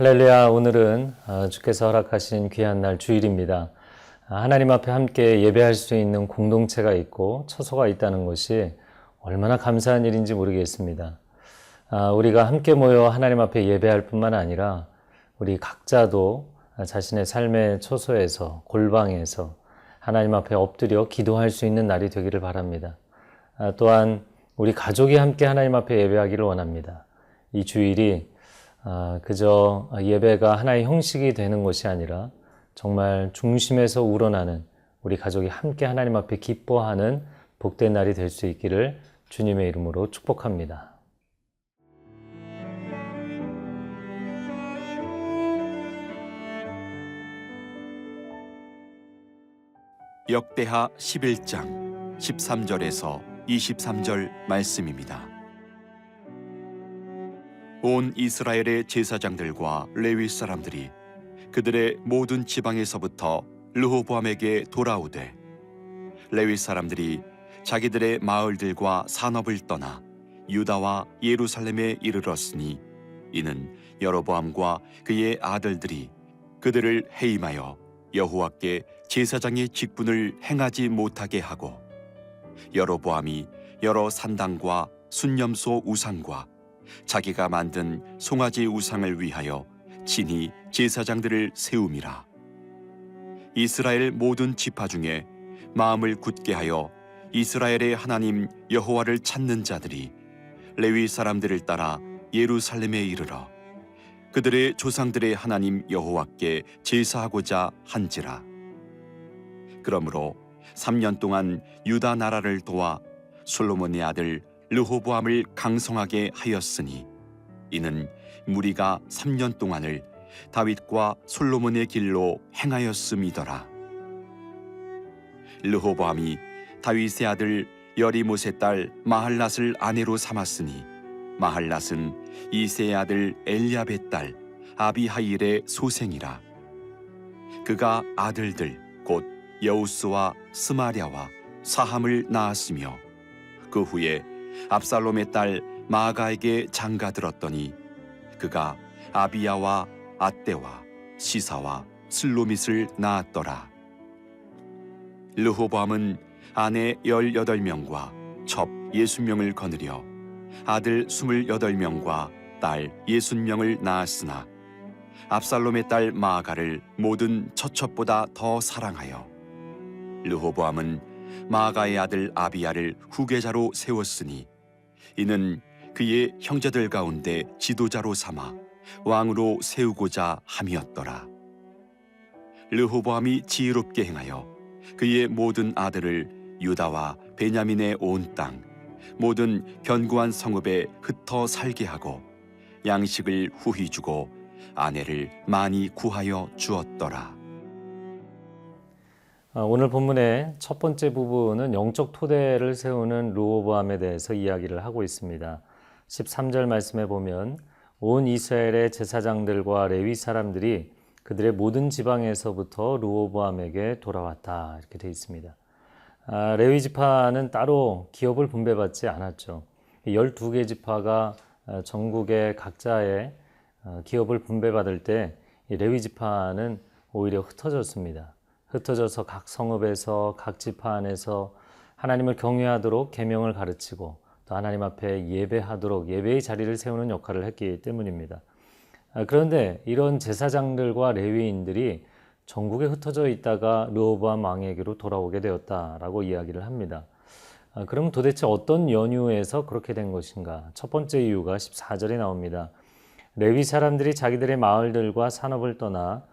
할렐루야. 오늘은 주께서 허락하신 귀한 날 주일입니다. 하나님 앞에 함께 예배할 수 있는 공동체가 있고 처소가 있다는 것이 얼마나 감사한 일인지 모르겠습니다. 우리가 함께 모여 하나님 앞에 예배할 뿐만 아니라 우리 각자도 자신의 삶의 처소에서 골방에서 하나님 앞에 엎드려 기도할 수 있는 날이 되기를 바랍니다. 또한 우리 가족이 함께 하나님 앞에 예배하기를 원합니다. 이 주일이 그저 예배가 하나의 형식이 되는 것이 아니라 정말 중심에서 우러나는 우리 가족이 함께 하나님 앞에 기뻐하는 복된 날이 될 수 있기를 주님의 이름으로 축복합니다. 역대하 11장 13절에서 23절 말씀입니다. 온 이스라엘의 제사장들과 레위 사람들이 그들의 모든 지방에서부터 르호보암에게 돌아오되 레위 사람들이 자기들의 마을들과 산업을 떠나 유다와 예루살렘에 이르렀으니 이는 여로보암과 그의 아들들이 그들을 해임하여 여호와께 제사장의 직분을 행하지 못하게 하고 여로보암이 여러 산당과 순념소 우상과 자기가 만든 송아지 우상을 위하여 친히 제사장들을 세움이라. 이스라엘 모든 지파 중에 마음을 굳게 하여 이스라엘의 하나님 여호와를 찾는 자들이 레위 사람들을 따라 예루살렘에 이르러 그들의 조상들의 하나님 여호와께 제사하고자 한지라. 그러므로 3년 동안 유다 나라를 도와 솔로몬의 아들 르호보암을 강성하게 하였으니 이는 무리가 3년 동안을 다윗과 솔로몬의 길로 행하였음이더라. 르호보암이 다윗의 아들 여리못의 딸 마할랏을 아내로 삼았으니 마할랏은 이새의 아들 엘리압의 딸 아비하일의 소생이라. 그가 아들들 곧 여우스와 스마랴와 사함을 낳았으며 그 후에 압살롬의 딸 마아가에게 장가들었더니 그가 아비야와 아떼와 시사와 슬로밋을 낳았더라. 르호보암은 아내 18명과 첩 60명을 거느려 아들 28명과 딸 60명을 낳았으나 압살롬의 딸 마아가를 모든 처첩보다 더 사랑하여 르호보암은 마아가의 아들 아비야를 후계자로 세웠으니 이는 그의 형제들 가운데 지도자로 삼아 왕으로 세우고자 함이었더라. 르호보암이 지혜롭게 행하여 그의 모든 아들을 유다와 베냐민의 온 땅 모든 견고한 성읍에 흩어 살게 하고 양식을 후히 주고 아내를 많이 구하여 주었더라. 오늘 본문의 첫 번째 부분은 영적 토대를 세우는 르호보암에 대해서 이야기를 하고 있습니다. 13절 말씀에 보면 온 이스라엘의 제사장들과 레위 사람들이 그들의 모든 지방에서부터 르호보암에게 돌아왔다 이렇게 되어 있습니다. 레위 지파는 따로 기업을 분배받지 않았죠. 12개 지파가 전국의 각자의 기업을 분배받을 때 레위 지파는 오히려 흩어졌습니다. 흩어져서 각 성읍에서 각 지파 안에서 하나님을 경외하도록 계명을 가르치고 또 하나님 앞에 예배하도록 예배의 자리를 세우는 역할을 했기 때문입니다. 그런데 이런 제사장들과 레위인들이 전국에 흩어져 있다가 르호보암 왕에게로 돌아오게 되었다라고 이야기를 합니다. 그럼 도대체 어떤 연유에서 그렇게 된 것인가? 첫 번째 이유가 14절에 나옵니다. 레위 사람들이 자기들의 마을들과 산업을 떠나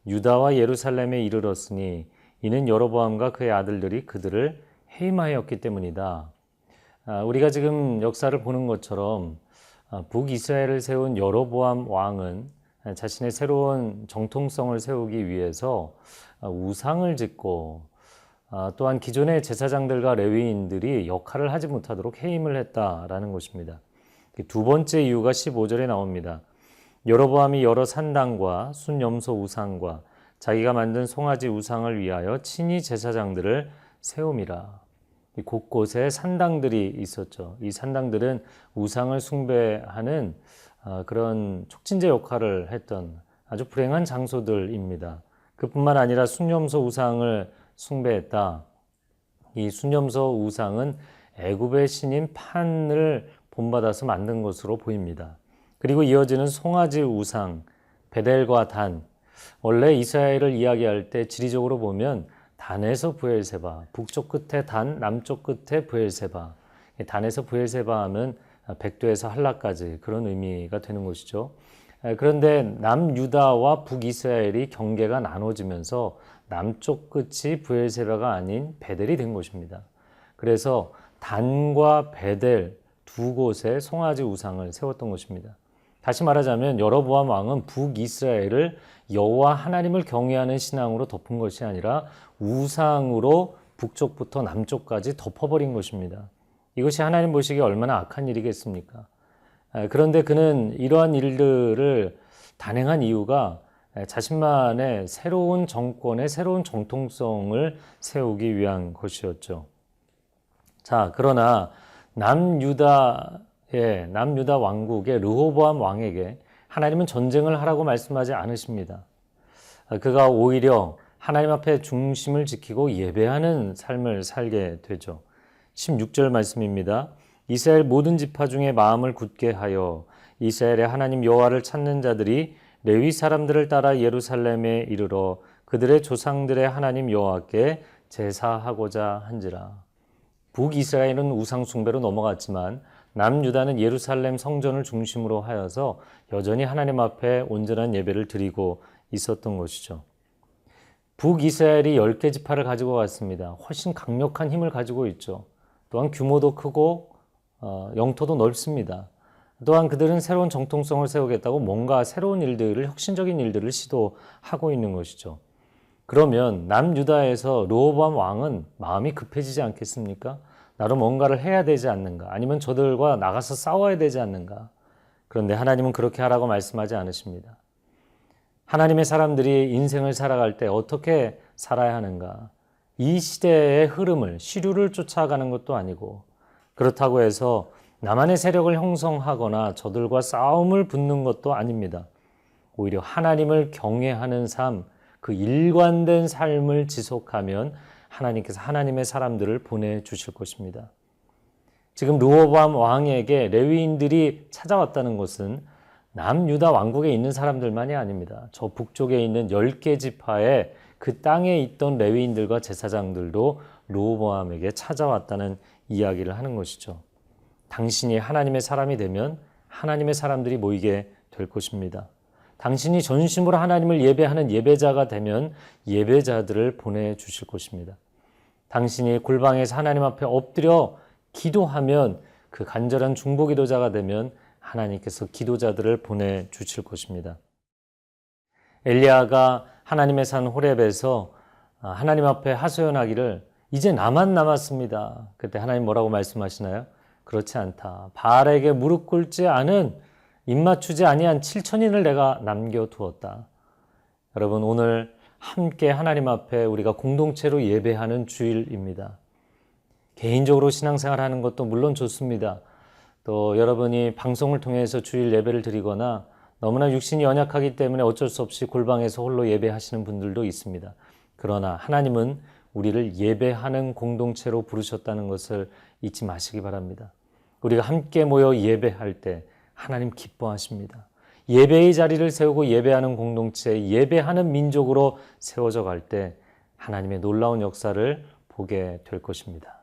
유다와 예루살렘에 이르렀으니 이는 여로보암과 그의 아들들이 그들을 해임하였기 때문이다. 우리가 지금 역사를 보는 것처럼 북이스라엘을 세운 여로보암 왕은 자신의 새로운 정통성을 세우기 위해서 우상을 짓고 또한 기존의 제사장들과 레위인들이 역할을 하지 못하도록 해임을 했다라는 것입니다. 두 번째 이유가 15절에 나옵니다. 여로보암이 여러 산당과 순염소 우상과 자기가 만든 송아지 우상을 위하여 친히 제사장들을 세움이라. 곳곳에 산당들이 있었죠. 이 산당들은 우상을 숭배하는 그런 촉진제 역할을 했던 아주 불행한 장소들입니다. 그뿐만 아니라 순념소 우상을 숭배했다. 이 순념소 우상은 애굽의 신인 판을 본받아서 만든 것으로 보입니다. 그리고 이어지는 송아지 우상, 베델과 단. 원래 이스라엘을 이야기할 때 지리적으로 보면 단에서 부엘세바, 북쪽 끝에 단, 남쪽 끝에 부엘세바. 단에서 부엘세바 하면 백도에서 할라까지 그런 의미가 되는 것이죠. 그런데 남유다와 북이스라엘이 경계가 나눠지면서 남쪽 끝이 부엘세바가 아닌 베델이 된 것입니다. 그래서 단과 베델 두 곳에 송아지 우상을 세웠던 것입니다. 다시 말하자면 여로보암 왕은 북이스라엘을 여호와 하나님을 경외하는 신앙으로 덮은 것이 아니라 우상으로 북쪽부터 남쪽까지 덮어버린 것입니다. 이것이 하나님 보시기에 얼마나 악한 일이겠습니까? 그런데 그는 이러한 일들을 단행한 이유가 자신만의 새로운 정권의 새로운 정통성을 세우기 위한 것이었죠. 자, 그러나 남유다 왕국의 르호보암 왕에게 하나님은 전쟁을 하라고 말씀하지 않으십니다. 그가 오히려 하나님 앞에 중심을 지키고 예배하는 삶을 살게 되죠. 16절 말씀입니다. 이스라엘 모든 지파 중에 마음을 굳게 하여 이스라엘의 하나님 여호와를 찾는 자들이 레위 사람들을 따라 예루살렘에 이르러 그들의 조상들의 하나님 여호와께 제사하고자 한지라. 북이스라엘은 우상 숭배로 넘어갔지만 남유다는 예루살렘 성전을 중심으로 하여서 여전히 하나님 앞에 온전한 예배를 드리고 있었던 것이죠. 북이스라엘이 10개 지파를 가지고 왔습니다. 훨씬 강력한 힘을 가지고 있죠. 또한 규모도 크고 영토도 넓습니다. 또한 그들은 새로운 정통성을 세우겠다고 뭔가 새로운 일들을, 혁신적인 일들을 시도하고 있는 것이죠. 그러면 남유다에서 르호보암 왕은 마음이 급해지지 않겠습니까? 나도 뭔가를 해야 되지 않는가? 아니면 저들과 나가서 싸워야 되지 않는가? 그런데 하나님은 그렇게 하라고 말씀하지 않으십니다. 하나님의 사람들이 인생을 살아갈 때 어떻게 살아야 하는가? 이 시대의 흐름을, 시류를 쫓아가는 것도 아니고, 그렇다고 해서 나만의 세력을 형성하거나 저들과 싸움을 붙는 것도 아닙니다. 오히려 하나님을 경외하는 삶, 그 일관된 삶을 지속하면 하나님께서 하나님의 사람들을 보내주실 것입니다. 지금 르호보암 왕에게 레위인들이 찾아왔다는 것은 남유다 왕국에 있는 사람들만이 아닙니다. 저 북쪽에 있는 10개 지파의 그 땅에 있던 레위인들과 제사장들도 르호보암에게 찾아왔다는 이야기를 하는 것이죠. 당신이 하나님의 사람이 되면 하나님의 사람들이 모이게 될 것입니다. 당신이 전심으로 하나님을 예배하는 예배자가 되면 예배자들을 보내주실 것입니다. 당신이 골방에서 하나님 앞에 엎드려 기도하면 그 간절한 중보기도자가 되면 하나님께서 기도자들을 보내주실 것입니다. 엘리야가 하나님의 산 호렙에서 하나님 앞에 하소연하기를 이제 나만 남았습니다. 그때 하나님 뭐라고 말씀하시나요? 그렇지 않다. 바알에게 무릎 꿇지 않은 입맞추지 아니한 7천인을 내가 남겨두었다. 여러분, 오늘 함께 하나님 앞에 우리가 공동체로 예배하는 주일입니다. 개인적으로 신앙생활하는 것도 물론 좋습니다. 또 여러분이 방송을 통해서 주일 예배를 드리거나 너무나 육신이 연약하기 때문에 어쩔 수 없이 골방에서 홀로 예배하시는 분들도 있습니다. 그러나 하나님은 우리를 예배하는 공동체로 부르셨다는 것을 잊지 마시기 바랍니다. 우리가 함께 모여 예배할 때 하나님 기뻐하십니다. 예배의 자리를 세우고 예배하는 공동체, 예배하는 민족으로 세워져 갈 때 하나님의 놀라운 역사를 보게 될 것입니다.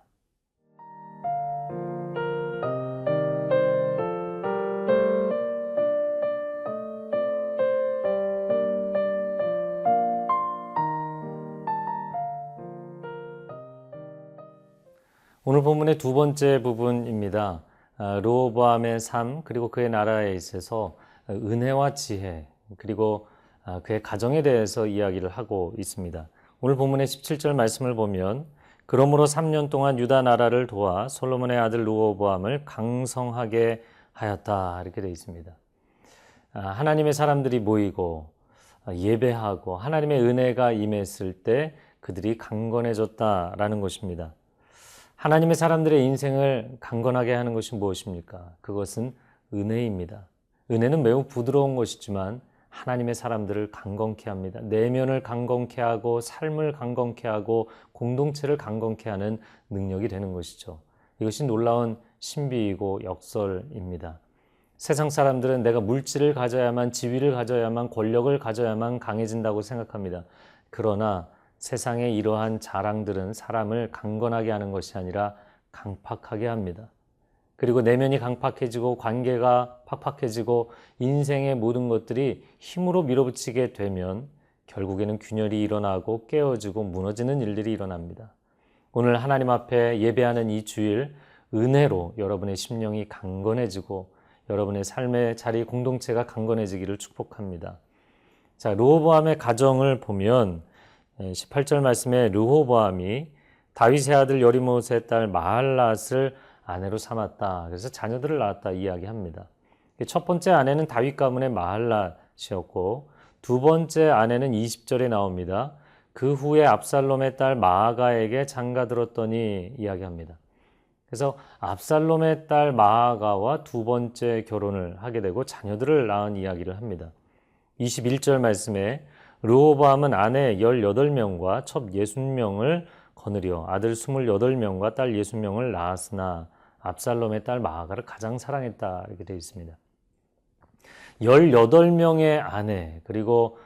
오늘 본문의 두 번째 부분입니다. 르호보암의 삶 그리고 그의 나라에 있어서 은혜와 지혜 그리고 그의 가정에 대해서 이야기를 하고 있습니다. 오늘 본문의 17절 말씀을 보면 그러므로 3년 동안 유다 나라를 도와 솔로몬의 아들 르호보암을 강성하게 하였다 이렇게 되어 있습니다. 하나님의 사람들이 모이고 예배하고 하나님의 은혜가 임했을 때 그들이 강건해졌다라는 것입니다. 하나님의 사람들의 인생을 강건하게 하는 것이 무엇입니까? 그것은 은혜입니다. 은혜는 매우 부드러운 것이지만 하나님의 사람들을 강건케 합니다. 내면을 강건케 하고 삶을 강건케 하고 공동체를 강건케 하는 능력이 되는 것이죠. 이것이 놀라운 신비이고 역설입니다. 세상 사람들은 내가 물질을 가져야만, 지위를 가져야만, 권력을 가져야만 강해진다고 생각합니다. 그러나 세상의 이러한 자랑들은 사람을 강건하게 하는 것이 아니라 강팍하게 합니다. 그리고 내면이 강팍해지고 관계가 팍팍해지고 인생의 모든 것들이 힘으로 밀어붙이게 되면 결국에는 균열이 일어나고 깨어지고 무너지는 일들이 일어납니다. 오늘 하나님 앞에 예배하는 이 주일 은혜로 여러분의 심령이 강건해지고 여러분의 삶의 자리 공동체가 강건해지기를 축복합니다. 자, 르호보암의 가정을 보면 18절 말씀에 르호보암이 다윗의 아들 여리못의 딸 마할랏을 아내로 삼았다. 그래서 자녀들을 낳았다 이야기합니다. 첫 번째 아내는 다윗 가문의 마할랏이었고 두 번째 아내는 20절에 나옵니다. 그 후에 압살롬의 딸 마아가에게 장가들었더니 이야기합니다. 그래서 압살롬의 딸 마아가와 두 번째 결혼을 하게 되고 자녀들을 낳은 이야기를 합니다. 21절 말씀에 르호보암은 아내 18명과 첩 60명을 거느려 아들 28명과 딸 60명을 낳았으나 압살롬의 딸 마아가를 가장 사랑했다 이렇게 되어 있습니다. 18명의 아내 그리고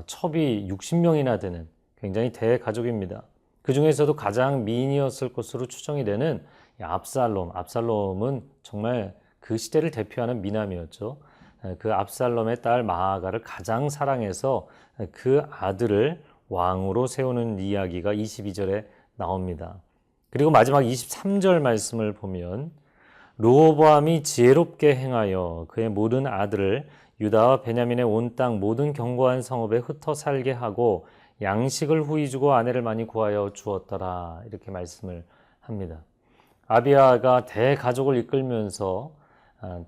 첩이 60명이나 되는 굉장히 대가족입니다. 그 중에서도 가장 미인이었을 것으로 추정이 되는 압살롬은 정말 그 시대를 대표하는 미남이었죠. 그 압살롬의 딸 마아가를 가장 사랑해서 그 아들을 왕으로 세우는 이야기가 22절에 나옵니다. 그리고 마지막 23절 말씀을 보면 르호보암이 지혜롭게 행하여 그의 모든 아들을 유다와 베냐민의 온 땅 모든 견고한 성읍에 흩어 살게 하고 양식을 후히 주고 아내를 많이 구하여 주었더라 이렇게 말씀을 합니다. 아비야가 대가족을 이끌면서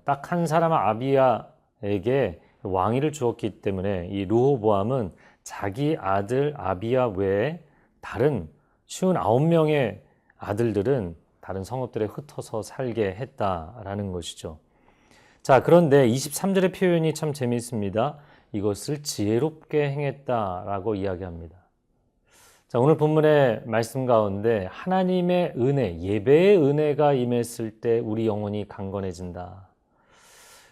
딱 한 사람 아비야에게 왕위를 주었기 때문에 이 르호보암은 자기 아들 아비야 외에 다른 59명의 아들들은 다른 성읍들에 흩어서 살게 했다라는 것이죠. 자, 그런데 23절의 표현이 참 재미있습니다. 이것을 지혜롭게 행했다라고 이야기합니다. 자, 오늘 본문의 말씀 가운데 하나님의 은혜, 예배의 은혜가 임했을 때 우리 영혼이 강건해진다.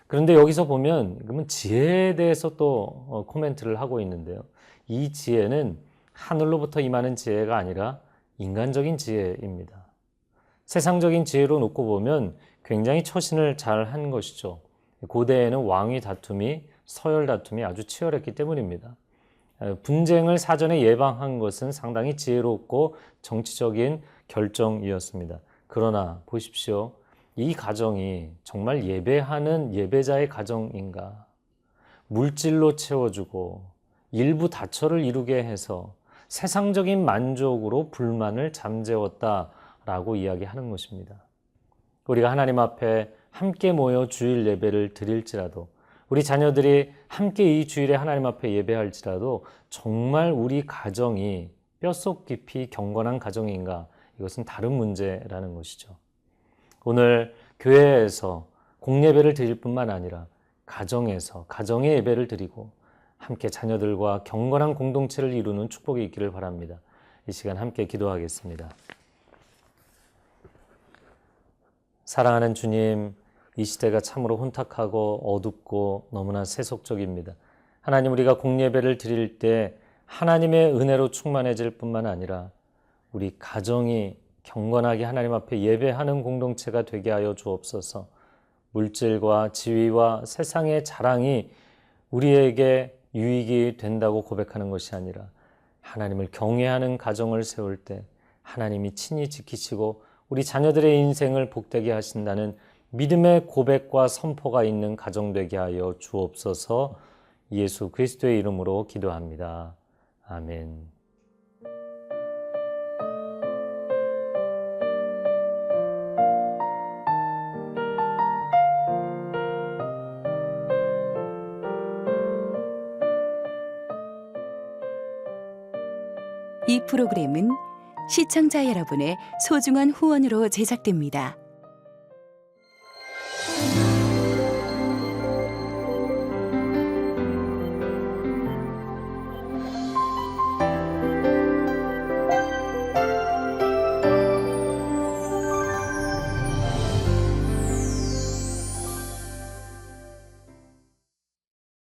그런데 여기서 보면 그러면 지혜에 대해서 또 코멘트를 하고 있는데요. 이 지혜는 하늘로부터 임하는 지혜가 아니라 인간적인 지혜입니다. 세상적인 지혜로 놓고 보면 굉장히 처신을 잘 한 것이죠. 고대에는 왕위 다툼이 서열 다툼이 아주 치열했기 때문입니다. 분쟁을 사전에 예방한 것은 상당히 지혜롭고 정치적인 결정이었습니다. 그러나 보십시오. 이 가정이 정말 예배하는 예배자의 가정인가? 물질로 채워주고 일부 다처를 이루게 해서 세상적인 만족으로 불만을 잠재웠다라고 이야기하는 것입니다. 우리가 하나님 앞에 함께 모여 주일 예배를 드릴지라도 우리 자녀들이 함께 이 주일에 하나님 앞에 예배할지라도 정말 우리 가정이 뼛속 깊이 경건한 가정인가? 이것은 다른 문제라는 것이죠. 오늘 교회에서 공예배를 드릴 뿐만 아니라 가정에서 가정의 예배를 드리고 함께 자녀들과 경건한 공동체를 이루는 축복이 있기를 바랍니다. 이 시간 함께 기도하겠습니다. 사랑하는 주님, 이 시대가 참으로 혼탁하고 어둡고 너무나 세속적입니다. 하나님, 우리가 공예배를 드릴 때 하나님의 은혜로 충만해질 뿐만 아니라 우리 가정이 경건하게 하나님 앞에 예배하는 공동체가 되게 하여 주옵소서. 물질과 지위와 세상의 자랑이 우리에게 유익이 된다고 고백하는 것이 아니라 하나님을 경외하는 가정을 세울 때 하나님이 친히 지키시고 우리 자녀들의 인생을 복되게 하신다는 믿음의 고백과 선포가 있는 가정 되게 하여 주옵소서. 예수 그리스도의 이름으로 기도합니다. 아멘. 이 프로그램은 시청자 여러분의 소중한 후원으로 제작됩니다.